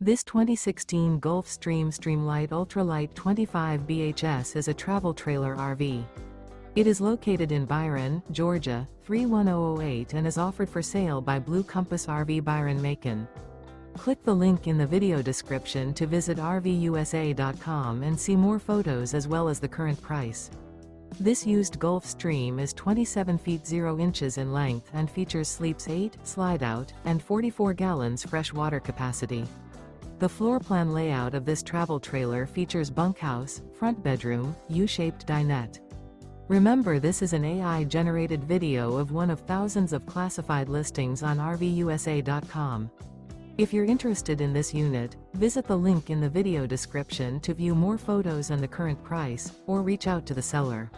This 2016 Gulfstream StreamLite Ultralight 25 BHS is a travel trailer RV. It is located in Byron, Georgia, 31008 and is offered for sale by Blue Compass RV Byron-Macon. Click the link in the video description to visit RVUSA.com and see more photos as well as the current price. This used Gulfstream is 27 feet 0 inches in length and features sleeps 8, Slideout, and 44 gallons fresh water capacity. The floor plan layout of this travel trailer features bunkhouse, front bedroom, U-shaped dinette. Remember, this is an AI-generated video of one of thousands of classified listings on RVUSA.com. If you're interested in this unit, visit the link in the video description to view more photos and the current price, or reach out to the seller.